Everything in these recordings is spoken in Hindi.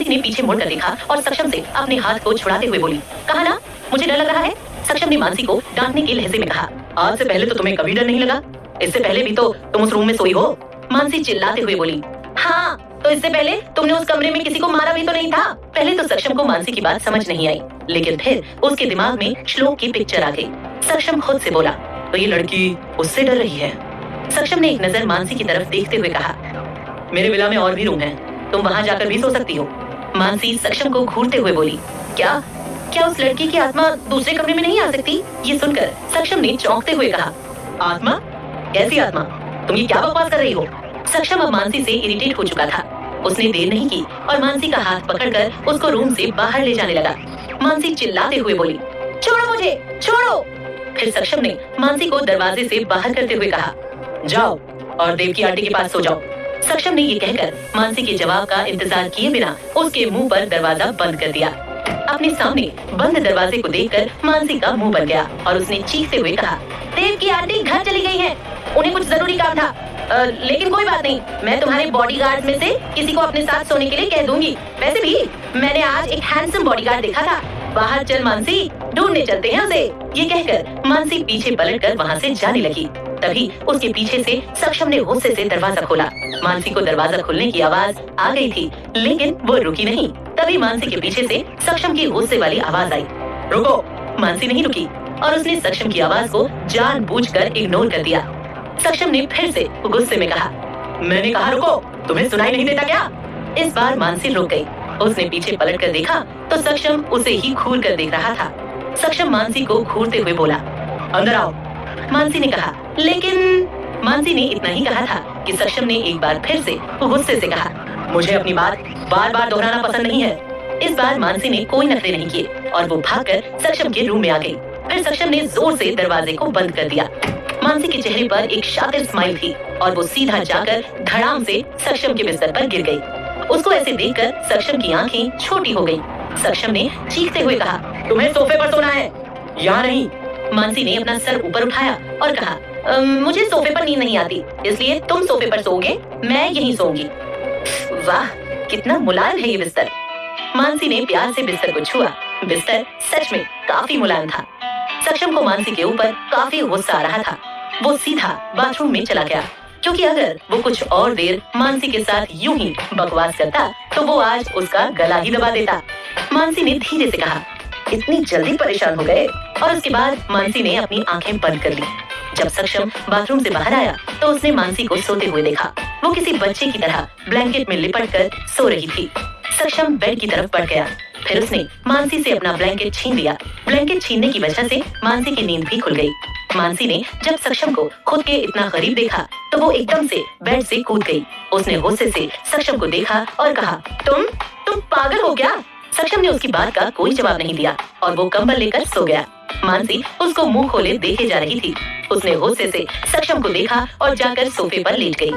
मानसी ने पीछे मुड़कर देखा और सक्षम से अपने हाथ को छुड़ाते हुए बोली, कहा ना मुझे डर लग रहा है। सक्षम ने मानसी को डांटने के लहजे में कहा, आज से पहले तो तुम्हें कभी डर नहीं लगा, इससे पहले भी तो तुम उस रूम में सोई हो। मानसी चिल्लाते हुए बोली, हाँ तो इससे पहले तुमने उस कमरे में किसी को मारा भी तो नहीं था। पहले तो सक्षम को मानसी की बात समझ नहीं आई, लेकिन फिर उसके दिमाग में श्लोक की पिक्चर आ गई। सक्षम खुद से बोला, तो ये लड़की उससे डर रही है। सक्षम ने एक नजर मानसी की तरफ देखते हुए कहा, मेरे विला में और भी रूम हैं, तुम वहाँ जाकर भी सो सकती हो। मानसी सक्षम को घूरते हुए बोली, क्या क्या उस लड़की की आत्मा दूसरे कमरे में नहीं आ सकती? ये सुनकर सक्षम ने चौंकते हुए कहा, आत्मा? कैसी आत्मा? तुम ये क्या बकवास कर रही हो? सक्षम अब मानसी से इरिटेट हो चुका था। उसने देर नहीं की और मानसी का हाथ पकड़कर उसको रूम से बाहर ले जाने लगा। मानसी चिल्लाते हुए बोली, छोड़ो मुझे, छोड़ो। फिर सक्षम ने मानसी को दरवाजे से बाहर करते हुए कहा, जाओ और देव की आंटी के पास सो जाओ। सक्षम ने ये कहकर मानसी के जवाब का इंतजार किए बिना उसके मुंह पर दरवाजा बंद कर दिया। अपने सामने बंद दरवाजे को देखकर मानसी का मुंह बन गया और उसने चीखते हुए कहा, देव की आंटी घर चली गई है, उन्हें कुछ जरूरी काम था। लेकिन कोई बात नहीं, मैं तुम्हारे बॉडीगार्ड में से किसी को अपने साथ सोने के लिए कह दूंगी। वैसे भी मैंने आज एक हैंडसम बॉडीगार्ड देखा था। बाहर चल मानसी, ढूंढने चलते हैं उसे। ये कहकर मानसी पीछे पलटकर वहाँ से जाने लगी। तभी उसके पीछे से सक्षम ने गुस्से से दरवाजा खोला। मानसी को दरवाजा खुलने की आवाज आ गई थी, लेकिन वो रुकी नहीं। तभी मानसी के पीछे से सक्षम की गुस्से वाली आवाज आई, रुको। मानसी नहीं रुकी और उसने सक्षम की आवाज को जानबूझकर इग्नोर कर दिया। सक्षम ने फिर से गुस्से में कहा, मैंने कहा रुको, तुम्हें सुनाई नहीं देता क्या? इस बार मानसी रुक गई। उसने पीछे पलट कर देखा तो सक्षम उसे ही घूर कर देख रहा था। सक्षम मानसी को घूरते हुए बोला, अंदर आओ। मानसी ने कहा, लेकिन मानसी ने इतना ही कहा था कि सक्षम ने एक बार फिर से गुस्से से कहा, मुझे अपनी बात बार बार दोहराना पसंद नहीं है। इस बार मानसी ने कोई नखरे नहीं किए और वो भागकर सक्षम के रूम में आ गई। फिर सक्षम ने जोर से दरवाजे को बंद कर दिया। मानसी के चेहरे पर एक शातिर स्माइल थी और वो सीधा जाकर धड़ाम से सक्षम के बिस्तर पर गिर गई। उसको ऐसे देखकर सक्षम की आंखें छोटी हो गईं। सक्षम ने चीखते हुए कहा, तुम्हें सोफे पर सोना है, यहाँ नहीं। मानसी ने अपना सर ऊपर उठाया और कहा, मुझे सोफे पर नींद नहीं आती, इसलिए तुम सोफे पर सोओगे, मैं यहीं सोऊंगी। वाह, कितना मुलायम है ये बिस्तर। मानसी ने प्यार से बिस्तर को छुआ। बिस्तर सच में काफी मुलायम था। सक्षम को मानसी के ऊपर काफी गुस्सा आ रहा था। वो सीधा बाथरूम में चला गया, क्योंकि अगर वो कुछ और देर मानसी के साथ यूं ही बकवास करता तो वो आज उसका गला ही दबा देता। मानसी ने धीरे से कहा, इतनी जल्दी परेशान हो गए? और उसके बाद मानसी ने अपनी आंखें बंद कर ली। जब सक्षम बाथरूम से बाहर आया तो उसने मानसी को सोते हुए देखा। वो किसी बच्चे की तरह ब्लैंकेट में लिपट कर सो रही थी। सक्षम बेड की तरफ बढ़ गया। फिर उसने मानसी से अपना ब्लैंकेट छीन लिया। ब्लैंकेट छीनने की वजह से मानसी की नींद भी खुल गई। मानसी ने जब सक्षम को खुद के इतना करीब देखा तो वो एकदम से बेड से कूद गई। उसने गुस्से से सक्षम को देखा और कहा, तुम पागल हो क्या? सक्षम ने उसकी बात का कोई जवाब नहीं दिया और वो कंबल लेकर सो गया। मानसी उसको मुंह खोले देखे जा रही थी। उसने गुस्से से सक्षम को देखा और जाकर सोफे पर लेट गई।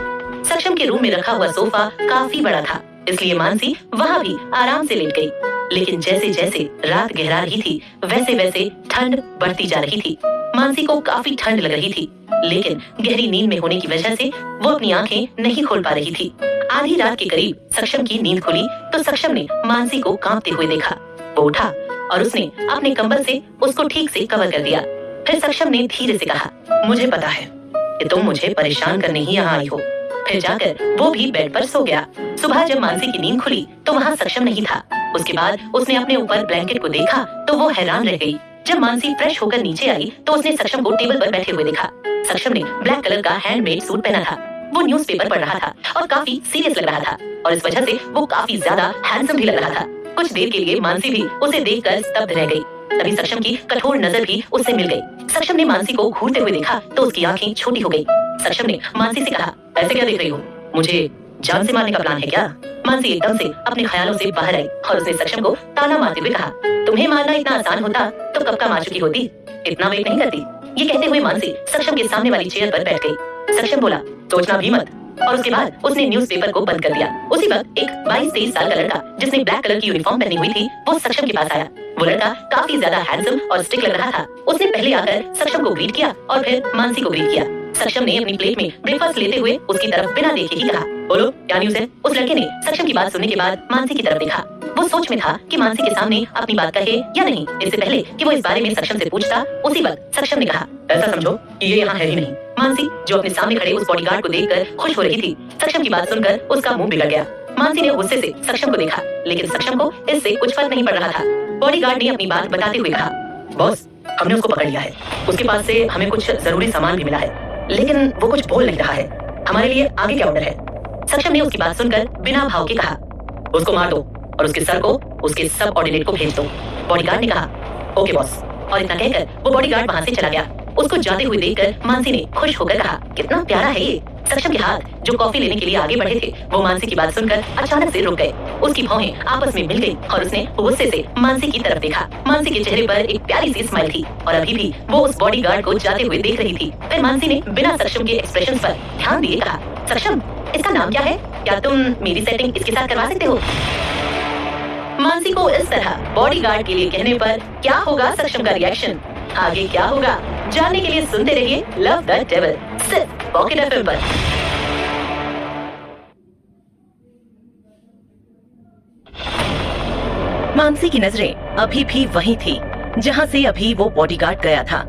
सक्षम के रूम में रखा हुआ सोफा काफी बड़ा था, इसलिए मानसी वहाँ भी आराम से लेट गई। लेकिन जैसे जैसे रात गहरा रही थी वैसे वैसे ठंड बढ़ती जा रही थी। मानसी को काफी ठंड लग रही थी, लेकिन गहरी नींद में होने की वजह से वो अपनी आंखें नहीं खोल पा रही थी। आधी रात के करीब सक्षम की नींद खुली तो सक्षम ने मानसी को कांपते हुए देखा। वो उठा और उसने अपने कंबल से उसको ठीक से कवर कर दिया। फिर सक्षम ने धीरे से कहा, मुझे पता है कि तुम मुझे परेशान करने ही यहाँ आई हो। फिर जाकर वो भी बेड पर सो गया। सुबह जब मानसी की नींद खुली तो वहाँ सक्षम नहीं था। उसके बाद उसने अपने ऊपर ब्लैंकेट को देखा तो वो हैरान रह गई। जब मानसी फ्रेश होकर नीचे आई तो उसने सक्षम को टेबल पर बैठे हुए देखा। सक्षम ने ब्लैक कलर का हैंडमेड सूट पहना था। वो न्यूज़पेपर पढ़ रहा था और काफी सीरियस लग रहा था और इस वजह से वो काफी ज्यादा हैंडसम भी लग रहा था। कुछ देर के लिए मानसी भी उसे देखकर स्तब्ध रह गई। तभी सक्षम की कठोर नजर भी उससे मिल गई। सक्षम ने मानसी को घूरते हुए देखा तो उसकी आंखें छोटी हो गई। सक्षम ने मानसी से कहा, ऐसे क्या देख रही हो? मुझे जान से मारने का प्लान है क्या? मानसी एकदम से अपने ख्यालों से बाहर आई और उसने सक्षम को ताना मारते हुए कहा, तुम्हें मारना इतना आसान होता तो कब का मार चुकी होती, इतना वेट नहीं करती। ये कहते हुए मानसी सक्षम के सामने वाली चेयर पर बैठ गई। सक्षम बोला, सोचना भी मत। और उसके बाद उसने न्यूज़पेपर को बंद कर दिया। उसी वक्त एक 22-23 साल का लड़का जिसने ब्लैक कलर की यूनिफॉर्म पहनी हुई थी वो सक्षम के पास आया। वो लड़का काफी ज्यादा हैंडसम और स्ट्रिक्ट लग रहा था। उसने पहले आकर सक्षम को ग्रीट किया और फिर मानसी को ग्रीट किया। सक्षम ने अपनी प्लेट में ब्रेकफास्ट लेते हुए उसकी तरफ बिना देखे ही कहा, बोलो क्या न्यूज़ है? उस लड़के ने सक्षम की बात सुनने के बाद मानसी की तरफ देखा। वो सोच में था कि मानसी के सामने अपनी बात कहे या नहीं। इससे पहले कि वो इस बारे में सक्षम से पूछता, उसी वक्त सक्षम ने कहा, ऐसा समझो कि ये यहाँ है ही नहीं। मानसी जो अपने सामने खड़े उस बॉडीगार्ड को देखकर खुश हो रही थी, सक्षम की बात सुनकर उसका मुंह बिगड़ गया। मानसी ने गुस्से से सक्षम को देखा, लेकिन सक्षम को इससे कुछ फर्क नहीं पड़ रहा था। बॉडीगार्ड ने अपनी बात बताते हुए कहा, बॉस हमने उसको पकड़ लिया है। उसके पास से हमें कुछ जरूरी सामान भी मिला है, लेकिन वो कुछ बोल नहीं रहा है। हमारे लिए आगे क्या ऑर्डर है? सक्षम ने उसकी बात सुनकर बिना भाव के कहा, उसको मार दो और उसके सर को उसके सब ऑर्डिनेट को भेज दो। बॉडीगार्ड ने कहा, ओके बॉस। और इतना कहकर वो बॉडीगार्ड वहां से चला गया। उसको जाते हुए देखकर मानसी ने खुश होकर कहा, कितना प्यारा है ये। सक्षम के हाथ जो कॉफी लेने के लिए आगे बढ़े थे, वो मानसी की बात सुनकर अचानक से रुक गए। उसकी भौहें आपस में मिल गई और उसने गुस्से से मानसी की तरफ देखा। मानसी के चेहरे पर एक प्यारी सी स्माइल थी और अभी भी वो उस बॉडीगार्ड को जाते हुए देख रही थी। फिर मानसी ने बिना सक्षम के एक्सप्रेशन पर ध्यान दिए कहा, सक्षम इसका नाम क्या है? क्या तुम मेरी सेटिंग इसके साथ करवा सकते हो? मानसी को इस तरह बॉडीगार्ड के लिए कहने पर क्या होगा सक्षम का रिएक्शन, आगे क्या होगा जानने के लिए सुनते रहिए लव द डेविल, सिर्फ पॉकेट एफएम पर। मानसी की नजरें अभी भी वही थी जहां से अभी वो बॉडीगार्ड गया था,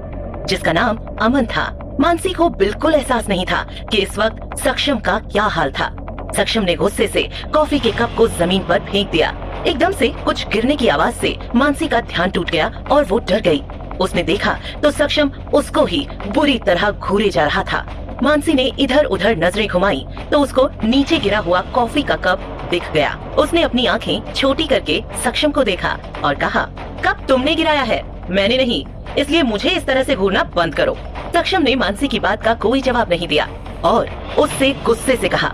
जिसका नाम अमन था। मानसी को बिल्कुल एहसास नहीं था कि इस वक्त सक्षम का क्या हाल था। सक्षम ने गुस्से से कॉफी के कप को जमीन पर फेंक दिया। एकदम से कुछ गिरने की आवाज से मानसी का ध्यान टूट गया और वो डर गई। उसने देखा तो सक्षम उसको ही बुरी तरह घूरे जा रहा था। मानसी ने इधर उधर नजरें घुमाई तो उसको नीचे गिरा हुआ कॉफी का कप दिख गया। उसने अपनी आंखें छोटी करके सक्षम को देखा और कहा, कप तुमने गिराया है, मैंने नहीं, इसलिए मुझे इस तरह से घूरना बंद करो। सक्षम ने मानसी की बात का कोई जवाब नहीं दिया और उससे गुस्से से कहा,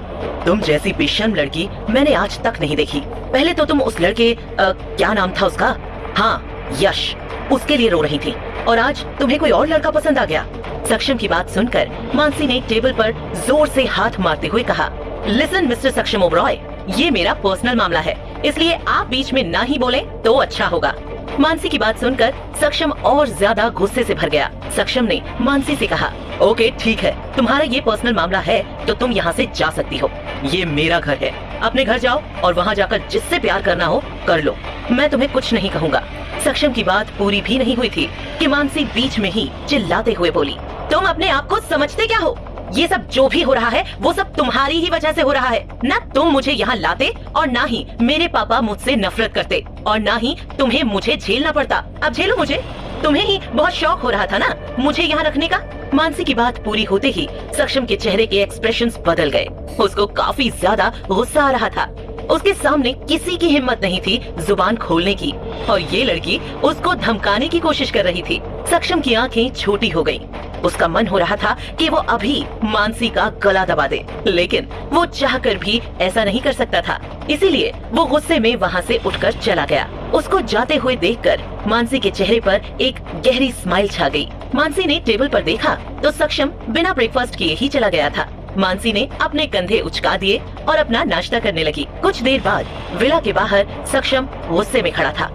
तुम जैसी बेशर्म लड़की मैंने आज तक नहीं देखी। पहले तो तुम उस लड़के क्या नाम था उसका, हाँ यश, उसके लिए रो रही थी और आज तुम्हें कोई और लड़का पसंद आ गया। सक्षम की बात सुनकर मानसी ने टेबल पर जोर से हाथ मारते हुए कहा, लिसन मिस्टर सक्षम ओबरॉय, ये मेरा पर्सनल मामला है, इसलिए आप बीच में ना ही बोले तो अच्छा होगा। मानसी की बात सुनकर सक्षम और ज्यादा गुस्से से भर गया। सक्षम ने मानसी से कहा, ओके ठीक है, तुम्हारा ये पर्सनल मामला है तो तुम यहाँ से जा सकती हो, ये मेरा घर है, अपने घर जाओ और वहाँ जाकर जिससे प्यार करना हो कर लो, मैं तुम्हें कुछ नहीं कहूँगा। सक्षम की बात पूरी भी नहीं हुई थी कि मानसी बीच में ही चिल्लाते हुए बोली, तुम अपने आप को समझते क्या हो? ये सब जो भी हो रहा है वो सब तुम्हारी ही वजह से हो रहा है। ना तुम मुझे यहाँ लाते और ना ही मेरे पापा मुझसे नफरत करते और ना ही तुम्हें मुझे झेलना पड़ता। अब झेलो मुझे, तुम्हें ही बहुत शौक हो रहा था ना मुझे यहाँ रखने का। मानसी की बात पूरी होते ही सक्षम के चेहरे के एक्सप्रेशंस बदल गए। उसको काफी ज्यादा गुस्सा आ रहा था। उसके सामने किसी की हिम्मत नहीं थी जुबान खोलने की और ये लड़की उसको धमकाने की कोशिश कर रही थी। सक्षम की आंखें छोटी हो गईं। उसका मन हो रहा था कि वो अभी मानसी का गला दबा दे, लेकिन वो चाहकर भी ऐसा नहीं कर सकता था, इसीलिए वो गुस्से में वहाँ से उठकर चला गया। उसको जाते हुए देखकर मानसी के चेहरे पर एक गहरी स्माइल छा गई। मानसी ने टेबल पर देखा तो सक्षम बिना ब्रेकफास्ट किए ही चला गया था। मानसी ने अपने कंधे उचका दिए और अपना नाश्ता करने लगी। कुछ देर बाद विला के बाहर सक्षम गुस्से में खड़ा था।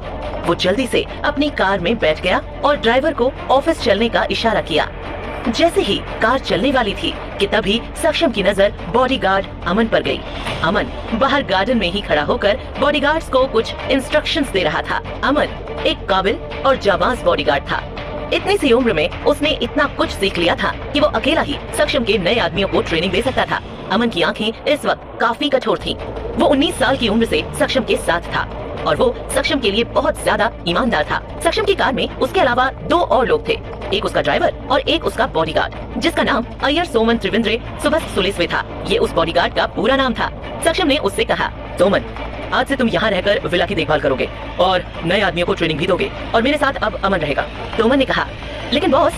वो जल्दी से अपनी कार में बैठ गया और ड्राइवर को ऑफिस चलने का इशारा किया। जैसे ही कार चलने वाली थी कि तभी सक्षम की नजर बॉडीगार्ड अमन पर गई। अमन बाहर गार्डन में ही खड़ा होकर बॉडीगार्ड्स को कुछ इंस्ट्रक्शंस दे रहा था। अमन एक काबिल और जाबाज बॉडीगार्ड था। इतनी सी उम्र में उसने इतना कुछ सीख लिया था कि वो अकेला ही सक्षम के नए आदमियों को ट्रेनिंग दे सकता था। अमन की आंखें इस वक्त काफी कठोर थीं। वो 19 साल की उम्र से सक्षम के साथ था और वो सक्षम के लिए बहुत ज्यादा ईमानदार था। सक्षम की कार में उसके अलावा 2 और लोग थे, एक उसका ड्राइवर और एक उसका बॉडीगार्ड, जिसका नाम अय्यर सोमन त्रिवेंद्रे सुबह सुलेस्वे था। ये उस बॉडीगार्ड का पूरा नाम था। सक्षम ने उससे कहा, सोमन आज से तुम यहाँ रहकर विला की देखभाल करोगे और नए आदमियों को ट्रेनिंग भी दोगे और मेरे साथ अब अमन रहेगा। सोमन ने कहा, लेकिन बॉस।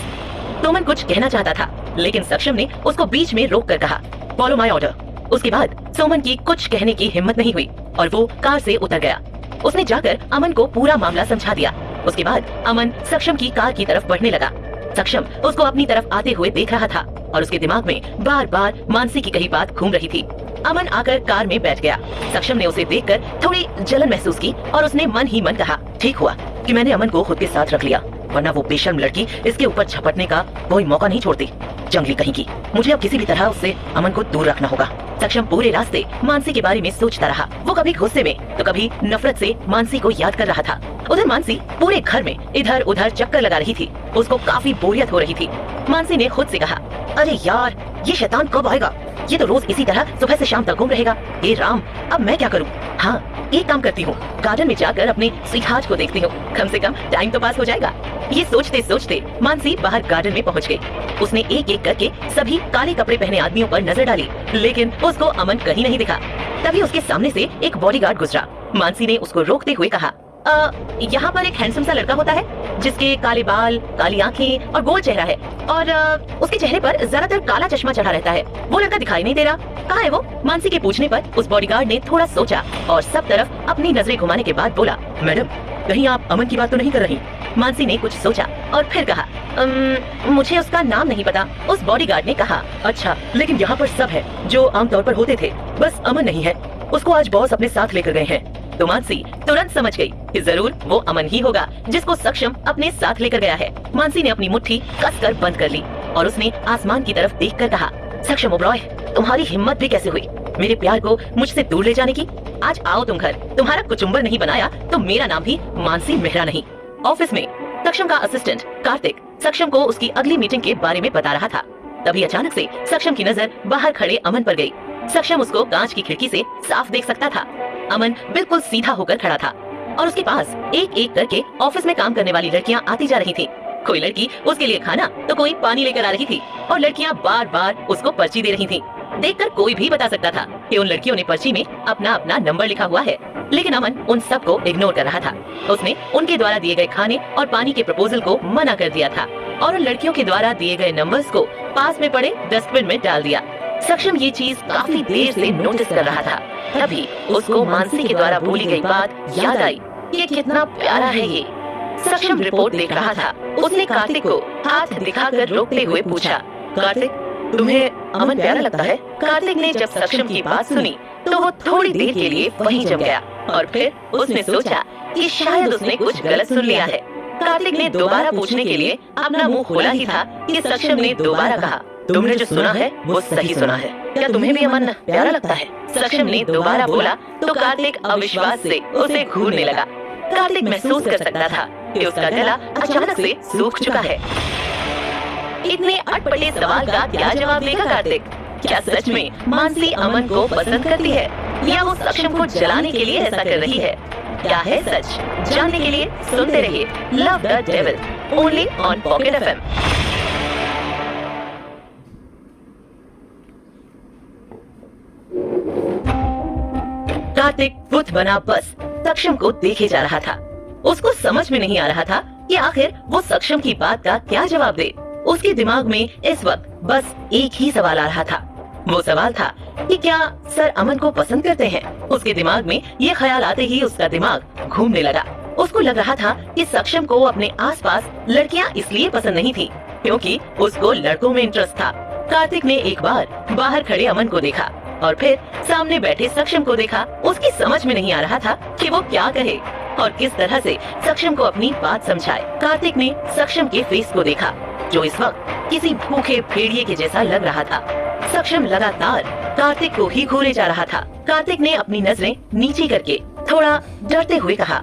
सोमन कुछ कहना चाहता था, लेकिन सक्षम ने उसको बीच में रोक कर कहा, फॉलो माई ऑर्डर। उसके बाद सोमन की कुछ कहने की हिम्मत नहीं हुई और वो कार से उतर गया। उसने जाकर अमन को पूरा मामला समझा दिया। उसके बाद अमन सक्षम की कार की तरफ बढ़ने लगा। सक्षम उसको अपनी तरफ आते हुए देख रहा था और उसके दिमाग में बार बार मानसी की कही बात घूम रही थी। अमन आकर कार में बैठ गया। सक्षम ने उसे देखकर थोड़ी जलन महसूस की और उसने मन ही मन कहा, ठीक हुआ कि मैंने अमन को खुद के साथ रख लिया, वरना वो बेशर्म लड़की इसके ऊपर झपटने का कोई मौका नहीं छोड़ती। जंगली कहेगी। मुझे अब किसी भी तरह उससे अमन को दूर रखना होगा। सक्षम पूरे रास्ते मानसी के बारे में सोचता रहा। वो कभी गुस्से में तो कभी नफरत से मानसी को याद कर रहा था। उधर मानसी पूरे घर में इधर उधर चक्कर लगा रही थी। उसको काफी बोरियत हो रही थी। मानसी ने खुद से कहा, अरे यार, ये शैतान कब आएगा? ये तो रोज इसी तरह सुबह से शाम तक घूम रहेगा। हे राम, अब मैं क्या करूं? हाँ, एक काम करती हूँ, गार्डन में जाकर अपने स्वीटहार्ट को देखती हूँ, कम से कम टाइम तो पास हो जाएगा। ये सोचते सोचते मानसी बाहर गार्डन में पहुँच गई। उसने एक एक करके सभी काले कपड़े पहने आदमियों पर नजर डाली, लेकिन उसको अमन कहीं नहीं दिखा। तभी उसके सामने से एक बॉडीगार्ड गुजरा। मानसी ने उसको रोकते हुए कहा, यहाँ पर एक हैंडसम सा लड़का होता है जिसके काले बाल, काली आंखें और गोल चेहरा है, और उसके चेहरे पर ज्यादातर काला चश्मा चढ़ा रहता है। वो लड़का दिखाई नहीं दे रहा, कहाँ है वो? मानसी के पूछने पर उस बॉडीगार्ड ने थोड़ा सोचा और सब तरफ अपनी नजरें घुमाने के बाद बोला, मैडम, कहीं आप अमन की बात तो नहीं कर रही? मानसी ने कुछ सोचा और फिर कहा, मुझे उसका नाम नहीं पता। उस बॉडीगार्ड ने कहा, अच्छा, लेकिन यहाँ पर सब है जो आमतौर पर होते थे, बस अमन नहीं है। उसको आज बॉस अपने साथ लेकर गए हैं। तो मानसी तुरंत समझ गई कि जरूर वो अमन ही होगा जिसको सक्षम अपने साथ लेकर गया है। मानसी ने अपनी मुट्ठी कसकर बंद कर ली और उसने आसमान की तरफ देखकर कहा, सक्षम ओबरॉय, तुम्हारी हिम्मत भी कैसे हुई मेरे प्यार को मुझसे दूर ले जाने की? आज आओ तुम घर। तुम्हारा कुचुम्बर नहीं बनाया तो मेरा नाम भी मानसी मेहरा नहीं। ऑफिस में सक्षम का असिस्टेंट कार्तिक सक्षम को उसकी अगली मीटिंग के बारे में बता रहा था। तभी अचानक से सक्षम की नजर बाहर खड़े अमन पर गई। सक्षम उसको कांच की खिड़की से साफ देख सकता था। अमन बिल्कुल सीधा होकर खड़ा था और उसके पास एक एक करके ऑफिस में काम करने वाली लड़कियां आती जा रही थी। कोई लड़की उसके लिए खाना तो कोई पानी लेकर आ रही थी और लड़कियां बार बार उसको पर्ची दे रही थी। देखकर कोई भी बता सकता था कि उन लड़कियों ने पर्ची में अपना अपना नंबर लिखा हुआ है, लेकिन अमन उन सबको इग्नोर कर रहा था। उसने उनके द्वारा दिए गए खाने और पानी के प्रपोजल को मना कर दिया था और उन लड़कियों के द्वारा दिए गए नंबर्स को पास में पड़े डस्टबिन में डाल दिया। सक्षम ये चीज काफी देर से नोटिस कर रहा था। तभी उसको मानसी के द्वारा बोली गई बात याद आई। ये कितना प्यारा है ये। सक्षम रिपोर्ट देख रहा था। उसने कार्तिक को हाथ दिखाकर रोकते हुए पूछा, कार्तिक, तुम्हें अमन प्यारा लगता है? कार्तिक ने जब सक्षम की बात सुनी तो वो थोड़ी देर के लिए वहीं जम गया और फिर उसने सोचा कि शायद उसने कुछ गलत सुन लिया है। कार्तिक ने दोबारा पूछने के लिए अपना मुंह खोला ही था कि सक्षम ने दोबारा कहा, तुमने जो सुना है वो सही सुना है। क्या तुम्हें भी अमन प्यारा लगता है? सक्षम ने दोबारा बोला तो कार्तिक अविश्वास से उसे घूरने लगा। कार्तिक महसूस कर सकता था कि उसका गला अचानक से सूख चुका है। इतने अटपटे सवाल का क्या जवाब देगा कार्तिक? क्या सच में मानसी अमन को पसंद करती है या वो सक्षम को जलाने के लिए ऐसा कर रही है? क्या है सच? जानने के लिए सुनते रहिए love the devil only on pocket FM. Kartik बुत बना बस सक्षम को देखे जा रहा था। उसको समझ में नहीं आ रहा था कि आखिर वो सक्षम की बात का क्या जवाब दे। उसके दिमाग में इस वक्त बस एक ही सवाल आ रहा था। वो सवाल था कि क्या सर अमन को पसंद करते हैं? उसके दिमाग में ये ख्याल आते ही उसका दिमाग घूमने लगा। उसको लग रहा था कि सक्षम को अपने आसपास लड़कियां इसलिए पसंद नहीं थी क्योंकि उसको लड़कों में इंटरेस्ट था। कार्तिक ने एक बार बाहर खड़े अमन को देखा और फिर सामने बैठे सक्षम को देखा। उसकी समझ में नहीं आ रहा था कि वो क्या कहे और किस तरह से सक्षम को अपनी बात समझाए। कार्तिक ने सक्षम के फेस को देखा जो इस वक्त किसी भूखे भेड़िए के जैसा लग रहा था। सक्षम लगातार कार्तिक को ही घूरे जा रहा था। कार्तिक ने अपनी नजरें नीचे करके थोड़ा डरते हुए कहा,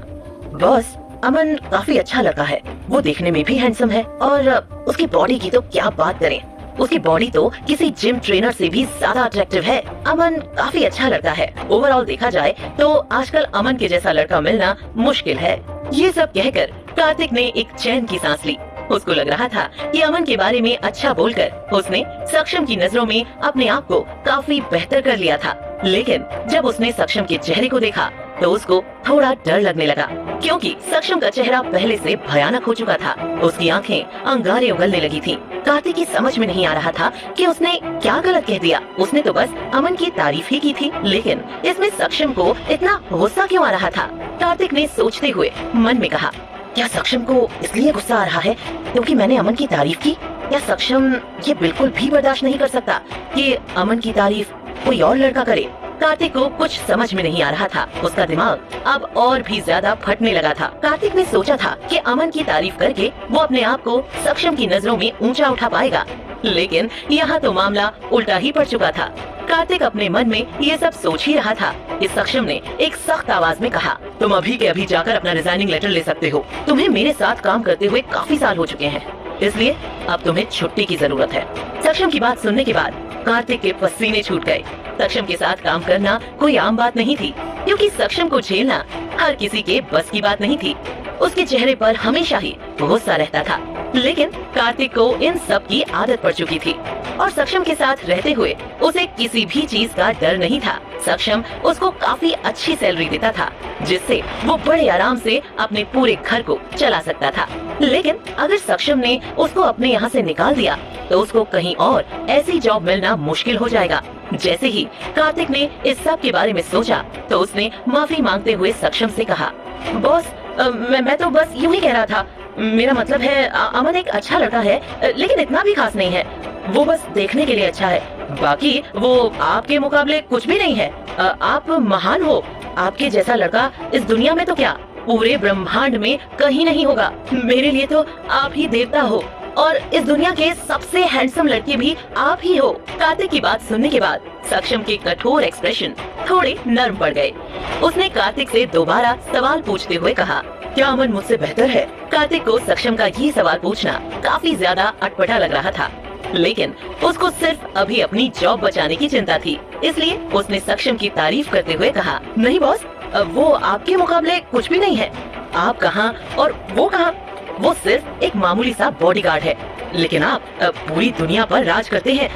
बॉस, अमन काफी अच्छा लड़का है। वो देखने में भी हैंडसम है और उसकी बॉडी की तो क्या बात करें। उसकी बॉडी तो किसी जिम ट्रेनर से भी ज्यादा अट्रैक्टिव है। अमन काफी अच्छा लड़का है। ओवरऑल देखा जाए तो आजकल अमन के जैसा लड़का मिलना मुश्किल है। ये सब कहकर कार्तिक ने एक चैन की सांस ली। उसको लग रहा था कि अमन के बारे में अच्छा बोलकर उसने सक्षम की नजरों में अपने आप को काफी बेहतर कर लिया था। लेकिन जब उसने सक्षम के चेहरे को देखा तो उसको थोड़ा डर लगने लगा क्योंकि सक्षम का चेहरा पहले से भयानक हो चुका था। उसकी आंखें अंगारे उगलने लगी थी। कार्तिक की समझ में नहीं आ रहा था कि उसने क्या गलत कह दिया। उसने तो बस अमन की तारीफ ही की थी, लेकिन इसमें सक्षम को इतना गुस्सा क्यों आ रहा था? कार्तिक ने सोचते हुए मन में कहा, क्या सक्षम को इसलिए गुस्सा आ रहा है क्योंकि मैंने अमन की तारीफ की? या सक्षम ये बिल्कुल भी बर्दाश्त नहीं कर सकता कि अमन की तारीफ कोई और लड़का करे? कार्तिक को कुछ समझ में नहीं आ रहा था। उसका दिमाग अब और भी ज्यादा फटने लगा था। कार्तिक ने सोचा था कि अमन की तारीफ करके वो अपने आप को सक्षम की नजरों में ऊंचा उठा पाएगा, लेकिन यहाँ तो मामला उल्टा ही पड़ चुका था। कार्तिक अपने मन में ये सब सोच ही रहा था कि सक्षम ने एक सख्त आवाज में कहा, तुम अभी के अभी जाकर अपना रिजाइनिंग लेटर ले सकते हो। तुम्हें मेरे साथ काम करते हुए काफी साल हो चुके हैं, इसलिए अब तुम्हें छुट्टी की जरूरत है। सक्षम की बात सुनने के बाद कार्तिक के पसीने छूट गए। सक्षम के साथ काम करना कोई आम बात नहीं थी, क्योंकि सक्षम को झेलना हर किसी के बस की बात नहीं थी। उसके चेहरे पर हमेशा ही गुस्सा रहता था, लेकिन कार्तिक को इन सब की आदत पड़ चुकी थी और सक्षम के साथ रहते हुए उसे किसी भी चीज का डर नहीं था। सक्षम उसको काफी अच्छी सैलरी देता था, जिससे वो बड़े आराम से अपने पूरे घर को चला सकता था। लेकिन अगर सक्षम ने उसको अपने यहाँ से निकाल दिया तो उसको कहीं और ऐसी जॉब मिलना मुश्किल हो जाएगा। जैसे ही कार्तिक ने इस सब के बारे में सोचा तो उसने माफी मांगते हुए सक्षम से कहा, बॉस मैं तो बस यूं ही कह रहा था। मेरा मतलब है अमन एक अच्छा लड़का है, लेकिन इतना भी खास नहीं है। वो बस देखने के लिए अच्छा है, बाकी वो आपके मुकाबले कुछ भी नहीं है। आप महान हो, आपके जैसा लड़का इस दुनिया में तो क्या पूरे ब्रह्मांड में कहीं नहीं होगा। मेरे लिए तो आप ही देवता हो और इस दुनिया के सबसे हैंडसम लड़के भी आप ही हो। कार्तिक की बात सुनने के बाद सक्षम के कठोर एक्सप्रेशन थोड़े नर्म पड़ गए। उसने कार्तिक से दोबारा सवाल पूछते हुए कहा, क्या अमन मुझसे बेहतर है? कार्तिक को सक्षम का ये सवाल पूछना काफी ज्यादा अटपटा लग रहा था, लेकिन उसको सिर्फ अभी अपनी जॉब बचाने की चिंता थी, इसलिए उसने सक्षम की तारीफ करते हुए कहा, नहीं बॉस, वो आपके मुकाबले कुछ भी नहीं है। आप कहाँ और वो कहाँ? वो सिर्फ एक मामूली सा बॉडीगार्ड है, लेकिन आप पूरी दुनिया पर राज करते हैं,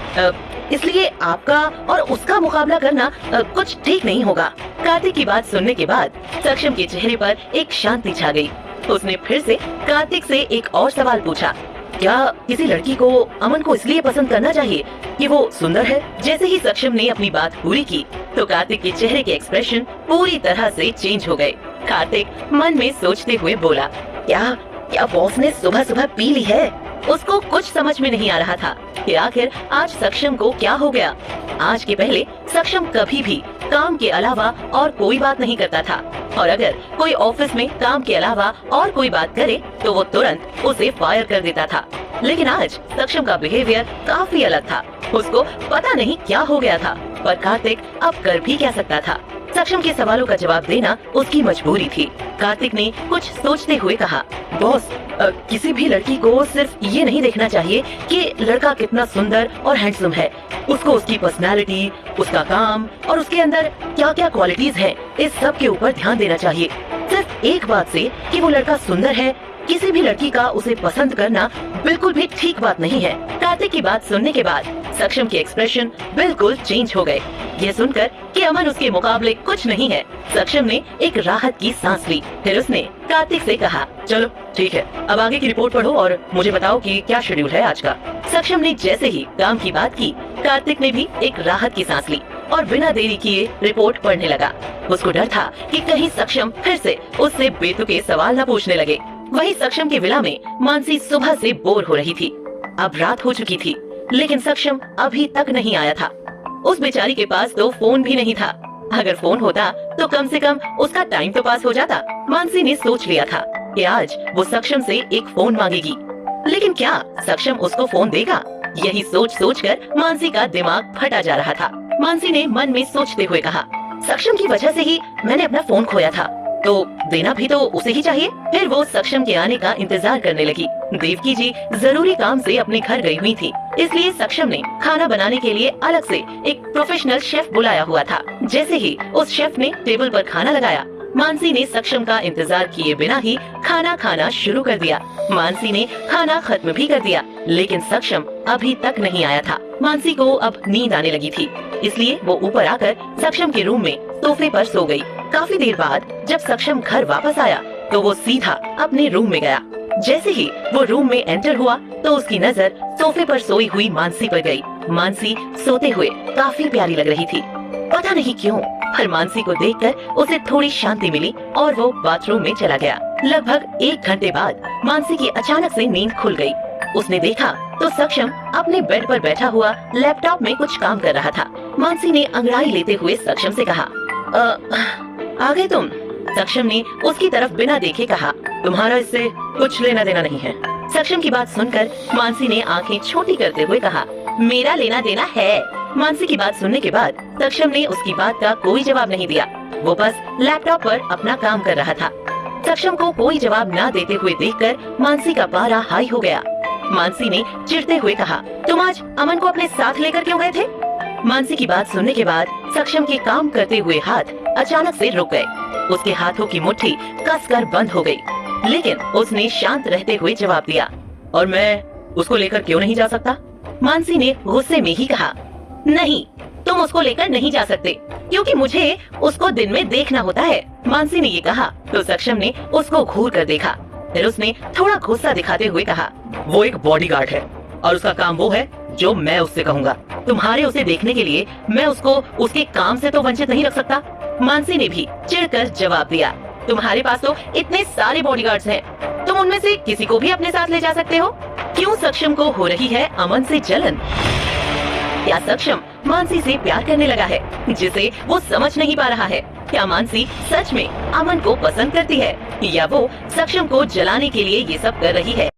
इसलिए आपका और उसका मुकाबला करना कुछ ठीक नहीं होगा। कार्तिक की बात सुनने के बाद सक्षम के चेहरे पर एक शांति छा गई। उसने फिर से कार्तिक से एक और सवाल पूछा, क्या किसी लड़की को अमन को इसलिए पसंद करना चाहिए कि वो सुंदर है? जैसे ही सक्षम ने अपनी बात पूरी की तो कार्तिक के चेहरे के एक्सप्रेशन पूरी तरह से चेंज हो गए। कार्तिक मन में सोचते हुए बोला, क्या बॉस ने सुबह सुबह पी ली है? उसको कुछ समझ में नहीं आ रहा था कि आखिर आज सक्षम को क्या हो गया। आज के पहले सक्षम कभी भी काम के अलावा और कोई बात नहीं करता था, और अगर कोई ऑफिस में काम के अलावा और कोई बात करे तो वो तुरंत उसे फायर कर देता था। लेकिन आज सक्षम का बिहेवियर काफी अलग था। उसको पता नहीं क्या हो गया था, पर कार्तिक अब कर भी क्या सकता था। सक्षम के सवालों का जवाब देना उसकी मजबूरी थी। कार्तिक ने कुछ सोचते हुए कहा, बॉस, किसी भी लड़की को सिर्फ ये नहीं देखना चाहिए कि लड़का कितना सुंदर और हैंडसम है। उसको उसकी पर्सनालिटी, उसका काम और उसके अंदर क्या क्या क्वालिटीज हैं, इस सब के ऊपर ध्यान देना चाहिए। सिर्फ एक बात से कि वो लड़का सुंदर है, किसी भी लड़की का उसे पसंद करना बिल्कुल भी ठीक बात नहीं है। कार्तिक की बात सुनने के बाद सक्षम के एक्सप्रेशन बिल्कुल चेंज हो गए। ये सुनकर कि अमन उसके मुकाबले कुछ नहीं है, सक्षम ने एक राहत की सांस ली। फिर उसने कार्तिक से कहा, चलो ठीक है, अब आगे की रिपोर्ट पढ़ो और मुझे बताओ कि क्या शेड्यूल है आज का। सक्षम ने जैसे ही काम की बात की, कार्तिक ने भी एक राहत की सांस ली और बिना देरी किए रिपोर्ट पढ़ने लगा। उसको डर था कि कहीं सक्षम फिर से उससे बेतुके सवाल न पूछने लगे। वहीं सक्षम के विला में मानसी सुबह से बोर हो रही थी। अब रात हो चुकी थी, लेकिन सक्षम अभी तक नहीं आया था। उस बेचारी के पास तो फोन भी नहीं था। अगर फोन होता तो कम से कम उसका टाइम तो पास हो जाता। मानसी ने सोच लिया था कि आज वो सक्षम से एक फोन मांगेगी, लेकिन क्या सक्षम उसको फोन देगा? यही सोच कर मानसी का दिमाग फटा जा रहा था। मानसी ने मन में सोचते हुए कहा, सक्षम की वजह से ही मैंने अपना फोन खोया था, तो देना भी तो उसे ही चाहिए। फिर वो सक्षम के आने का इंतजार करने लगी। देवकी जी जरूरी काम से अपने घर गई हुई थी, इसलिए सक्षम ने खाना बनाने के लिए अलग से एक प्रोफेशनल शेफ बुलाया हुआ था। जैसे ही उस शेफ ने टेबल पर खाना लगाया, मानसी ने सक्षम का इंतजार किए बिना ही खाना खाना शुरू कर दिया। मानसी ने खाना खत्म भी कर दिया, लेकिन सक्षम अभी तक नहीं आया था। मानसी को अब नींद आने लगी थी, इसलिए वो ऊपर आकर सक्षम के रूम में सोफे पर सो गई। काफी देर बाद जब सक्षम घर वापस आया तो वो सीधा अपने रूम में गया। जैसे ही वो रूम में एंटर हुआ तो उसकी नजर सोफे पर सोई हुई मानसी पर गई। मानसी सोते हुए काफी प्यारी लग रही थी। पता नहीं क्यों, हर मानसी को देखकर उसे थोड़ी शांति मिली और वो बाथरूम में चला गया। लगभग 1 घंटे बाद मानसी की अचानक से नींद खुल गई। उसने देखा तो सक्षम अपने बेड पर बैठा हुआ लैपटॉप में कुछ काम कर रहा था। मानसी ने अंगड़ाई लेते हुए सक्षम से कहा, आ गए तुम? सक्षम ने उसकी तरफ बिना देखे कहा, तुम्हारा इससे कुछ लेना देना नहीं है। सक्षम की बात सुनकर मानसी ने आंखें छोटी करते हुए कहा, मेरा लेना देना है। मानसी की बात सुनने के बाद सक्षम ने उसकी बात का कोई जवाब नहीं दिया। वो बस लैपटॉप पर अपना काम कर रहा था। सक्षम को कोई जवाब न देते हुए देखकर मानसी का पारा हाई हो गया। मानसी ने चिढ़ते हुए कहा, तुम आज अमन को अपने साथ लेकर क्यों गए थे? मानसी की बात सुनने के बाद सक्षम के काम करते हुए हाथ अचानक से रुक गए। उसके हाथों की मुट्ठी कसकर बंद हो गई, लेकिन उसने शांत रहते हुए जवाब दिया, और मैं उसको लेकर क्यों नहीं जा सकता? मानसी ने गुस्से में ही कहा, नहीं, तुम उसको लेकर नहीं जा सकते, क्योंकि मुझे उसको दिन में देखना होता है। मानसी ने ये कहा तो सक्षम ने उसको घूर कर देखा। फिर उसने थोड़ा गुस्सा दिखाते हुए कहा, वो एक बॉडीगार्ड है और उसका काम वो है जो मैं उससे कहूँगा। तुम्हारे उसे देखने के लिए मैं उसको उसके काम से तो वंचित नहीं रख सकता। मानसी ने भी चिढ़कर जवाब दिया, तुम्हारे पास तो इतने सारे बॉडीगार्ड्स हैं, तुम उनमें से किसी को भी अपने साथ ले जा सकते हो। क्यों सक्षम को हो रही है अमन से जलन? क्या सक्षम मानसी से प्यार करने लगा है, जिसे वो समझ नहीं पा रहा है? क्या मानसी सच में अमन को पसंद करती है, या वो सक्षम को जलाने के लिए ये सब कर रही है?